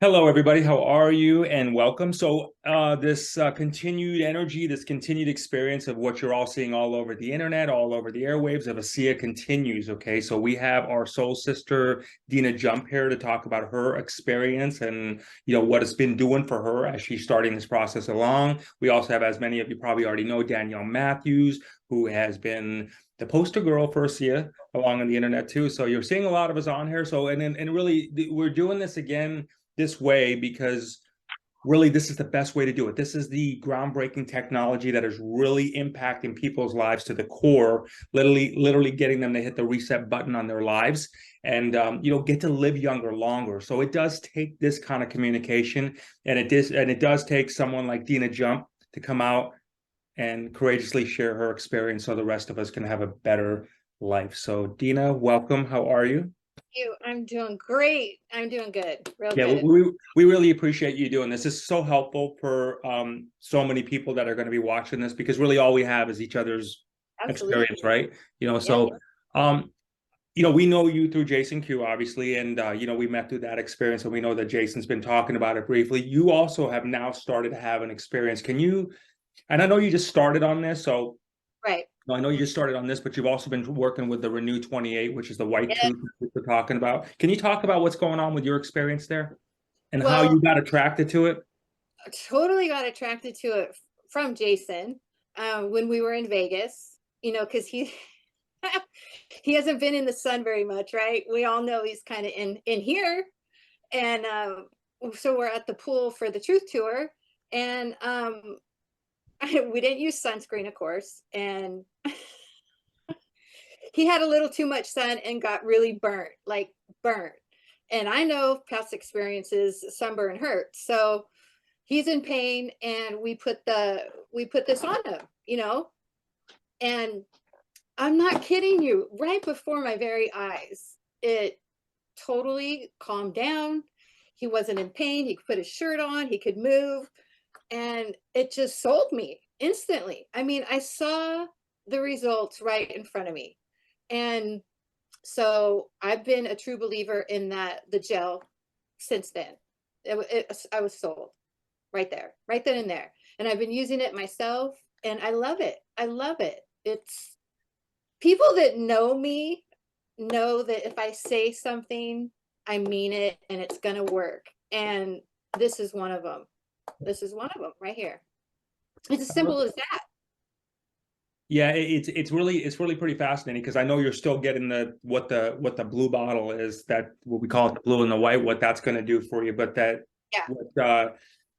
Hello, everybody. How are you? And welcome. This continued energy, this continued experience of what you're all seeing all over the internet, all over the airwaves of ASEA continues. Okay, so we have our soul sister Dina Jump here to talk about her experience and what it's been doing for her as she's starting this process along. We also have, as many of you probably already know, Danielle Matthews, who has been the poster girl for ASEA along on the internet too. So you're seeing a lot of us on here. And really, we're doing this again this way because really this is the best way to do it. This is the groundbreaking technology that is really impacting people's lives to the core, literally getting them to hit the reset button on their lives and get to live younger longer. So it does take this kind of communication, and it does take someone like Dina Jump to come out and courageously share her experience so the rest of us can have a better life. So Dina, welcome. How are you? I'm doing great. I'm doing good. Real Yeah, good. we really appreciate you doing this. This is so helpful for so many people that are going to be watching this, because really all we have is each other's Absolutely. experience, right? Yeah. Um, we know you through Jason Q, obviously, and we met through that experience, and we know that Jason's been talking about it briefly. You also have now started to have an experience. And I know you just started on this, so Right. I know you just started on this, but you've also been working with the Renew 28, which is the white Yeah. tooth that we're talking about. Can you talk about what's going on with your experience there and how Well, you got attracted to it? I totally got attracted to it from Jason when we were in Vegas, because he hasn't been in the sun very much, right? We all know he's kind of in here. And so we're at the pool for the truth tour. And we didn't use sunscreen, of course. And he had a little too much sun and got really burnt, like burnt. And I know past experiences, sunburn hurts. So he's in pain, and we put this on him, and I'm not kidding you. Right before my very eyes, it totally calmed down. He wasn't in pain. He could put his shirt on. He could move, and it just sold me instantly. I mean, I saw the results right in front of me. And so I've been a true believer in the gel since then. I was sold right then and there. And I've been using it myself, and I love it. I love it. It's people that know me know that if I say something, I mean it, and it's going to work. And this is one of them. This is one of them right here. It's as simple as that. Yeah, it's really pretty fascinating, because I know you're still getting what the blue bottle is, that what we call it, the blue and the white, what that's going to do for you, but that Yeah.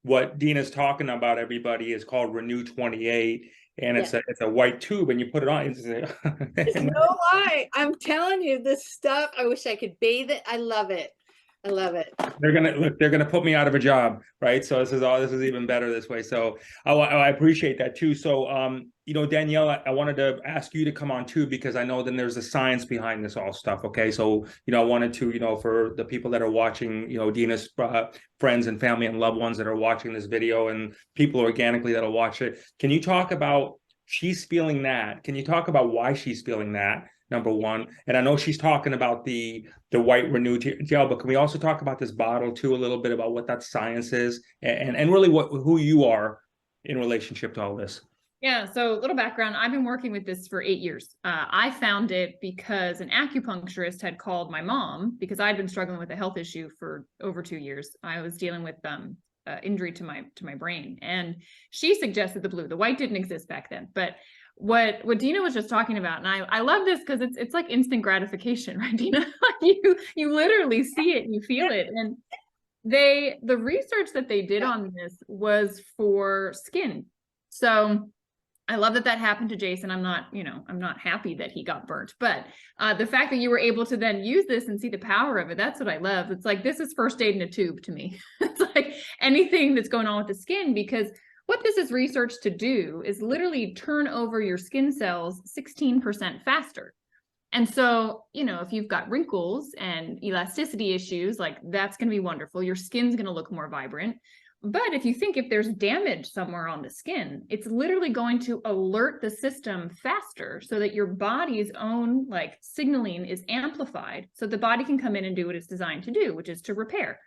what Dina's talking about, everybody, is called Renew 28, and Yeah. it's a white tube, and you put it on. It's no lie. I'm telling you, this stuff, I wish I could bathe it. I love it. I love it. They're gonna put me out of a job, right? So this is even better this way. So I appreciate that too. So Danielle, I wanted to ask you to come on too, because I know then there's a science behind this all stuff. Okay, so I wanted to, for the people that are watching, Dina's friends and family and loved ones that are watching this video, and people organically that'll watch it, can you talk about she's feeling that? Can you talk about why she's feeling that? Number one, and I know she's talking about the white Renew gel, but can we also talk about this bottle too, a little bit about what that science is, and really who you are in relationship to all this? Yeah, so a little background. I've been working with this for 8 years. I found it because an acupuncturist had called my mom, because I'd been struggling with a health issue for over 2 years. I was dealing with injury to my brain, and she suggested the blue. The white didn't exist back then, but what Dina was just talking about, and I love this because it's like instant gratification, right, Dina? Like you literally see it and you feel it. And the research that they did on this was for skin. So I love that happened to Jason. I'm not happy that he got burnt, but the fact that you were able to then use this and see the power of it, that's what I love. It's like, this is first aid in a tube to me. It's like anything that's going on with the skin, because what this is researched to do is literally turn over your skin cells 16% faster. And so, if you've got wrinkles and elasticity issues, like, that's going to be wonderful. Your skin's going to look more vibrant. But if you think if there's damage somewhere on the skin, it's literally going to alert the system faster so that your body's own signaling is amplified, so the body can come in and do what it's designed to do, which is to repair.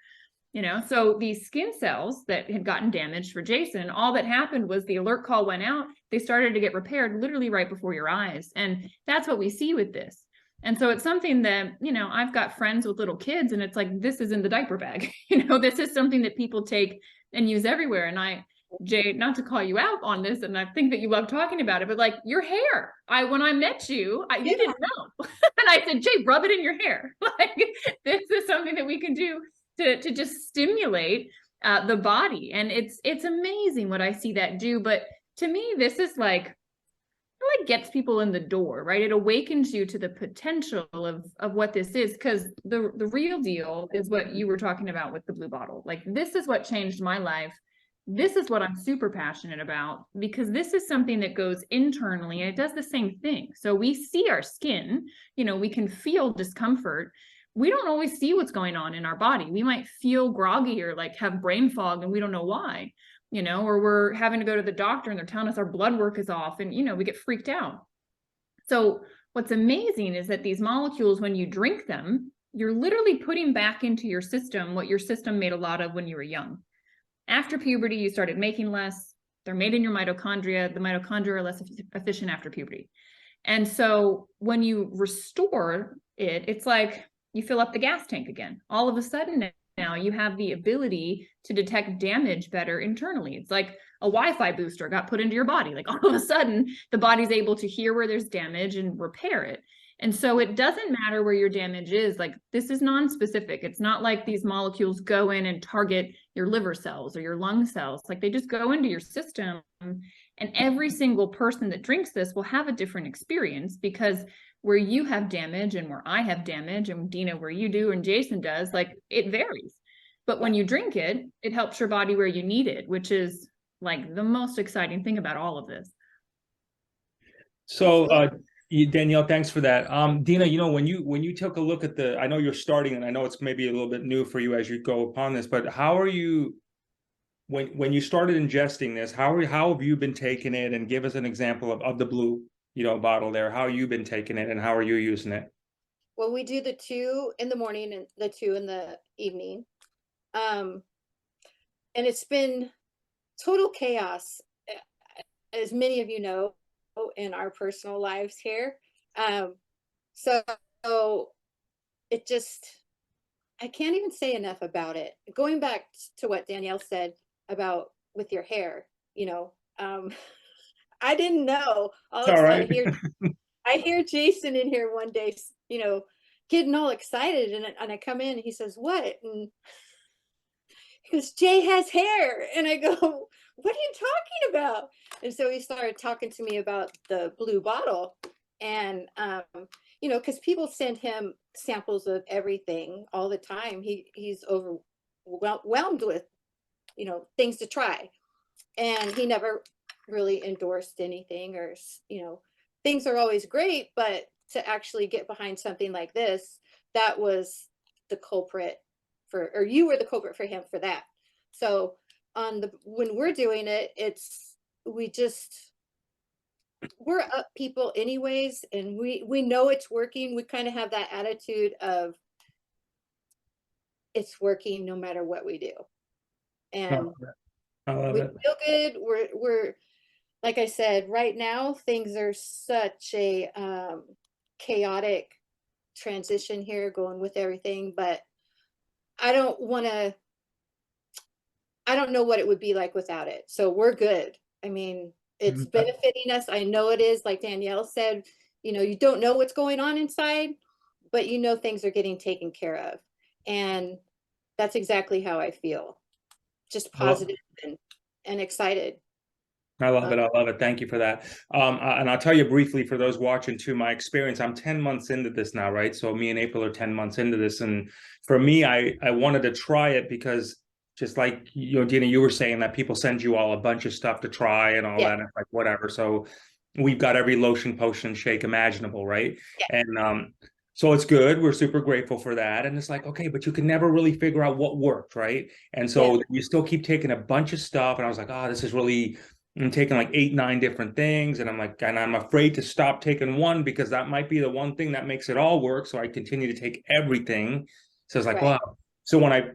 You know, so these skin cells that had gotten damaged for Jason, all that happened was the alert call went out. They started to get repaired literally right before your eyes. And that's what we see with this. And so it's something that, you know, I've got friends with little kids and it's like, this is in the diaper bag. You know, this is something that people take and use everywhere. And Jay, not to call you out on this, and I think that you love talking about it, but like your hair, when I met you, you didn't know. And I said, Jay, rub it in your hair. Like, this is something that we can do to just stimulate the body. And it's amazing what I see that do. But to me, this is like gets people in the door, right? It awakens you to the potential of what this is, because the real deal is what you were talking about with the blue bottle. Like, this is what changed my life. This is what I'm super passionate about, because this is something that goes internally and it does the same thing. So we see our skin, you know, we can feel discomfort. We don't always see what's going on in our body. We might feel groggy or like have brain fog and we don't know why, you know, or we're having to go to the doctor and they're telling us our blood work is off and, you know, we get freaked out. So what's amazing is that these molecules, when you drink them, you're literally putting back into your system what your system made a lot of when you were young. After puberty, you started making less. They're made in your mitochondria. The mitochondria are less efficient after puberty. And so when you restore it, it's like you fill up the gas tank again. All of a sudden now you have the ability to detect damage better internally. It's like a Wi-Fi booster got put into your body. Like, all of a sudden the body's able to hear where there's damage and repair it. And so it doesn't matter where your damage is. Like, this is non-specific. It's not like these molecules go in and target your liver cells or your lung cells. Like, they just go into your system, and every single person that drinks this will have a different experience, because where you have damage and where I have damage, and Dina, where you do and Jason does, like, it varies. But when you drink it, it helps your body where you need it, which is like the most exciting thing about all of this. So, Danielle, thanks for that. Dina, you know, when you took a look at I know you're starting, and I know it's maybe a little bit new for you as you go upon this, but how are you, when you started ingesting this, how have you been taking it? And give us an example of the blue, you know, bottle there. How you've been taking it and how are you using it? Well, we do the 2 in the morning and the 2 in the evening. And it's been total chaos, as many of you know, in our personal lives here. So it just, I can't even say enough about it. Going back to what Danielle said about with your hair, you know, I didn't know. All of a sudden, I hear Jason in here one day, you know, getting all excited, and I come in and he says, "What?" And he goes, "Jay has hair." And I go, "What are you talking about?" And so he started talking to me about the blue bottle. And, you know, because people send him samples of everything all the time. He's overwhelmed with, you know, things to try. And he never really endorsed anything, or, you know, things are always great, but to actually get behind something like this, that was the culprit for, or you were the culprit for him for that. So when we're doing it, we're up people anyways, and we know it's working. We kind of have that attitude of it's working no matter what we do. And we feel good. We're like I said, right now things are such a chaotic transition here, going with everything, but I don't know what it would be like without it. So we're good. I mean, it's benefiting us. I know it is. Like Danielle said, you know, you don't know what's going on inside, but you know things are getting taken care of. And that's exactly how I feel. Just positive and excited. I love it. I love it. Thank you for that. And I'll tell you briefly for those watching too, my experience, I'm 10 months into this now, right? So me and April are 10 months into this. And for me, I wanted to try it because just like, you know, Dina, you were saying that people send you all a bunch of stuff to try and all that. And it's like, whatever. So we've got every lotion, potion, shake imaginable, right? Yeah. And so it's good. We're super grateful for that. And it's like, okay, but you can never really figure out what worked, right? And so you still keep taking a bunch of stuff. And I was like, oh, this is really, I'm taking like 8, 9 different things. And I'm like, and I'm afraid to stop taking one because that might be the one thing that makes it all work. So I continue to take everything. So it's like, wow. So when I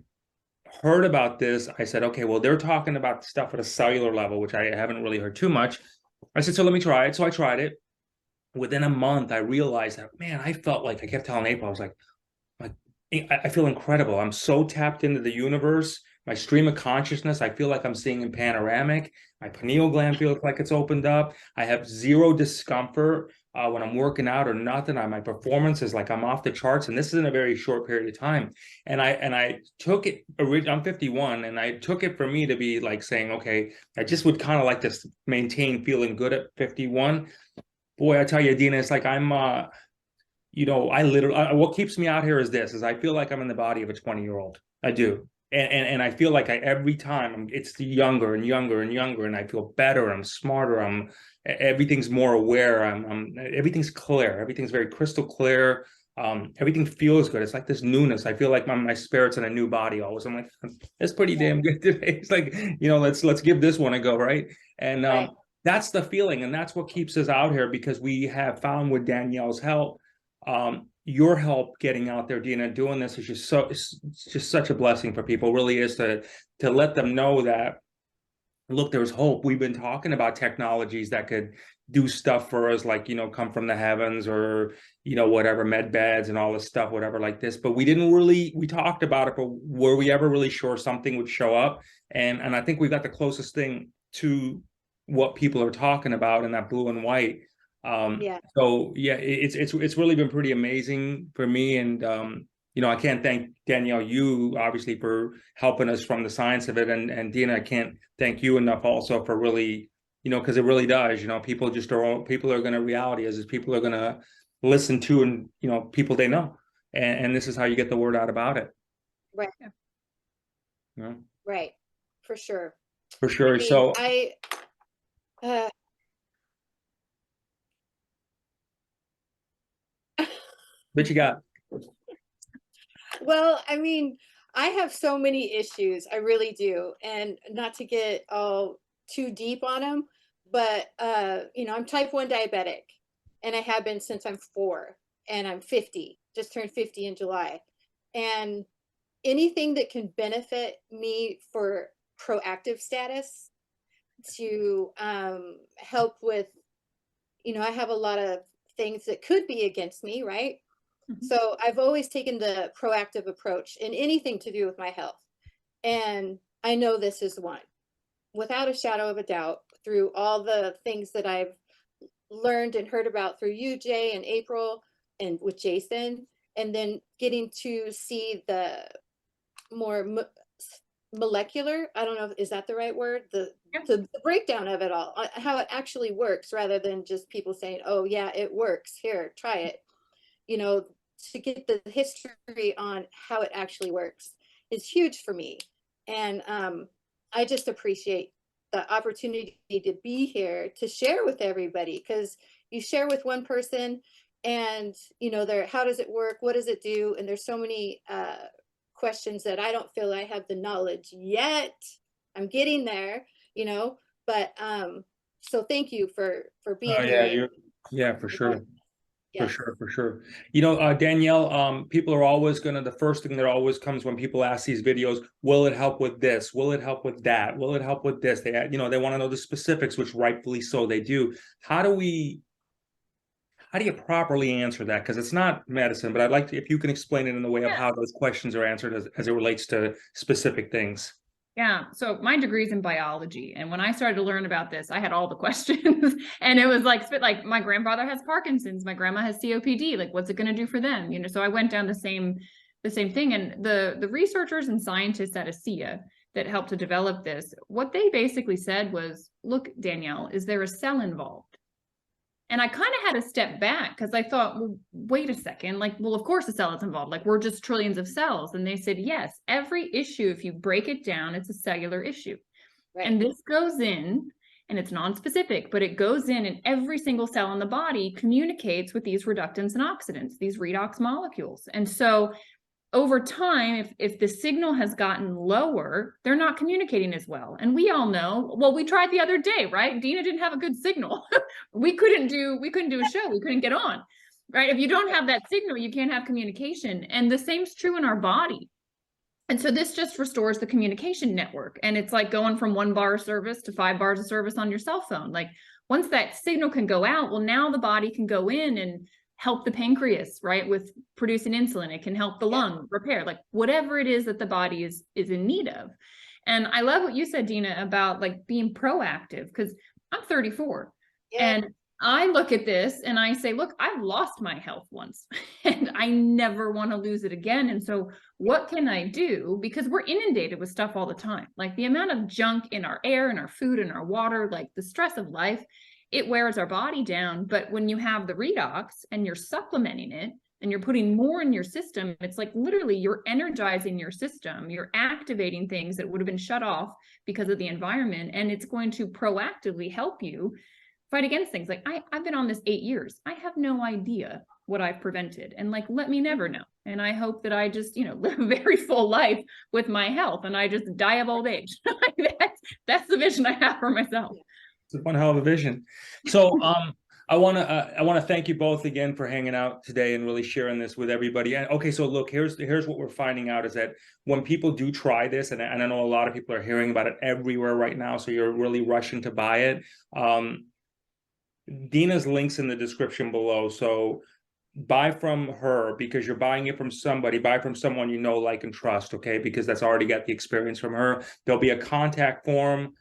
heard about this, I said, okay, well, they're talking about stuff at a cellular level, which I haven't really heard too much. I said, so let me try it. So I tried it. Within a month, I realized that, man, I felt like, I kept telling April, I was like, I feel incredible. I'm so tapped into the universe. My stream of consciousness, I feel like I'm seeing in panoramic. My pineal gland feels like it's opened up. I have zero discomfort when I'm working out or nothing. My performance is like I'm off the charts, and this is in a very short period of time. And I took it. I'm 51, and I took it for me to be like saying, okay, I just would kind of like to maintain feeling good at 51. Boy, I tell you, Dina, it's like I literally, what keeps me out here is this, is I feel like I'm in the body of a 20-year-old. I do. And I feel like every time it's younger and younger and younger, and I feel better. I'm smarter. Everything's more aware. Everything's clear. Everything's very crystal clear. Everything feels good. It's like this newness. I feel like my spirit's in a new body always. I'm like, it's pretty damn good today. It's like, let's give this one a go, right? And Right. that's the feeling, and that's what keeps us out here, because we have found with Danielle's help, your help getting out there, Dina, doing this is it's just such a blessing for people. It really is, to let them know that, look, there's hope. We've been talking about technologies that could do stuff for us, like, come from the heavens, or, whatever, med beds and all this stuff, whatever like this. But we talked about it, but were we ever really sure something would show up? And I think we got the closest thing to what people are talking about in that blue and white. Yeah. So yeah, it's really been pretty amazing for me. And I can't thank Danielle, you obviously, for helping us from the science of it, and Dina, I can't thank you enough also for really, because it really does, people are going to, reality is people are going to listen to, and people they know, and this is how you get the word out about it. Right. Yeah. Right. For sure. For sure. I mean, So what you got? well, I mean, I have so many issues. I really do. And not to get all too deep on them, but I'm type 1 diabetic, and I have been since I'm 4, and I'm 50, just turned 50 in July. And anything that can benefit me for proactive status, to help with, I have a lot of things that could be against me, right? Mhm. So I've always taken the proactive approach in anything to do with my health. And I know this is one, without a shadow of a doubt, through all the things that I've learned and heard about through you, Jay, and April, and with Jason, and then getting to see the more molecular, I don't know, is that the right word? Yeah. The breakdown of it all, how it actually works, rather than just people saying, oh yeah, it works, here, try it. To get the history on how it actually works is huge for me. And I just appreciate the opportunity to be here to share with everybody, because you share with one person, and how does it work, what does it do, and there's so many questions that I don't feel I have the knowledge yet. I'm getting there, but so thank you for being Yeah, here. yeah, for sure. For Yes. sure, for sure. Danielle, people are always the first thing that always comes when people ask these videos, will it help with this? Will it help with that? Will it help with this? They want to know the specifics, which rightfully so they do. How do you properly answer that? Because it's not medicine, but I'd like to, if you can explain it in the way of Yeah. how those questions are answered as it relates to specific things. Yeah. So my degree is in biology. And when I started to learn about this, I had all the questions. And it was like my grandfather has Parkinson's, my grandma has COPD. Like, what's it going to do for them? So I went down the same thing. And the researchers and scientists at ASEA that helped to develop this, what they basically said was, look, Danielle, is there a cell involved? And I kind of had to step back, because I thought, well, wait a second, well, of course a cell is involved. Like, we're just trillions of cells. And they said, yes, every issue, if you break it down, it's a cellular issue. Right. And this goes in, and it's non-specific, but it goes in, and every single cell in the body communicates with these reductants and oxidants, these redox molecules. And so over time, if the signal has gotten lower, they're not communicating as well. And we all know, well, we tried the other day, right? Dina didn't have a good signal. we couldn't do a show. We couldn't get on, right? If you don't have that signal, you can't have communication. And the same's true in our body. And so this just restores the communication network. And it's like going from 1 bar of service to 5 bars of service on your cell phone. Like once that signal can go out, well, now the body can go in and help the pancreas, right, with producing insulin. It can help the lung repair, like whatever it is that the body is in need of. And I love what you said, Dina, about like being proactive, because I'm 34 and I look at this and I say, look, I've lost my health once and I never want to lose it again. And so what can I do? Because we're inundated with stuff all the time. Like the amount of junk in our air and our food and our water, like the stress of life, it wears our body down. But when you have the redox and you're supplementing it and you're putting more in your system, it's like literally you're energizing your system. You're activating things that would have been shut off because of the environment. And it's going to proactively help you fight against things. Like I've been on this 8 years. I have no idea what I've prevented. And like, let me never know. And I hope that I just, you know, live a very full life with my health and I just die of old age. That's the vision I have for myself. It's one hell of a vision. So I want to thank you both again for hanging out today and really sharing this with everybody. And okay, so look, here's what we're finding out is that when people do try this, and I know a lot of people are hearing about it everywhere right now, so you're really rushing to buy it. Dina's links in the description below. So buy from her because you're buying it from somebody. Buy from someone you know, like, and trust, okay? Because that's already got the experience from her. There'll be a contact form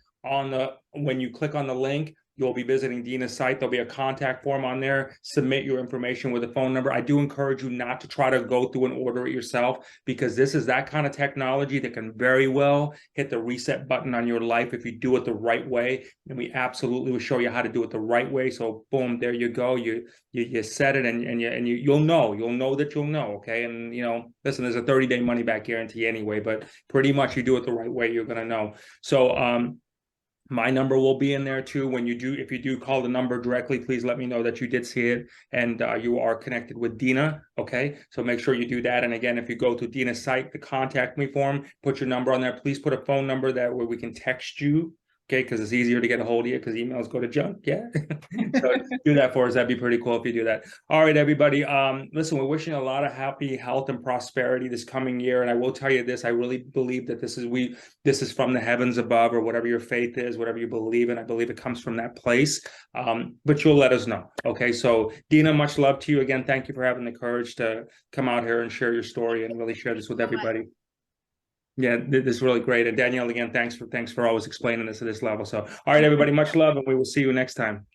when you click on the link. You'll be visiting Dina's site. There'll be a contact form on there. Submit your information with a phone number. I do encourage you not to try to go through and order it yourself, because this is that kind of technology that can very well hit the reset button on your life if you do it the right way. And we absolutely will show you how to do it the right way. So boom, there you go. You set it and you'll know that you'll know. Okay. And you know, listen, there's a 30-day money back guarantee anyway, but pretty much you do it the right way, you're gonna know. So my number will be in there too. If you do call the number directly, please let me know that you did see it and you are connected with Dina. Okay, so make sure you do that. And again, if you go to Dina's site, the contact me form, put your number on there. Please put a phone number that way we can text you. Okay, because it's easier to get a hold of you because emails go to junk. Yeah. So do that for us. That'd be pretty cool if you do that. All right, everybody. Listen, we're wishing a lot of happy health and prosperity this coming year. And I will tell you this, I really believe that this is from the heavens above, or whatever your faith is, whatever you believe in. I believe it comes from that place. But you'll let us know. Okay. So Dina, much love to you again. Thank you for having the courage to come out here and share your story and really share this with everybody. Yeah, this is really great. And Danielle, again, thanks for always explaining this at this level. So, all right, everybody, much love, and we will see you next time.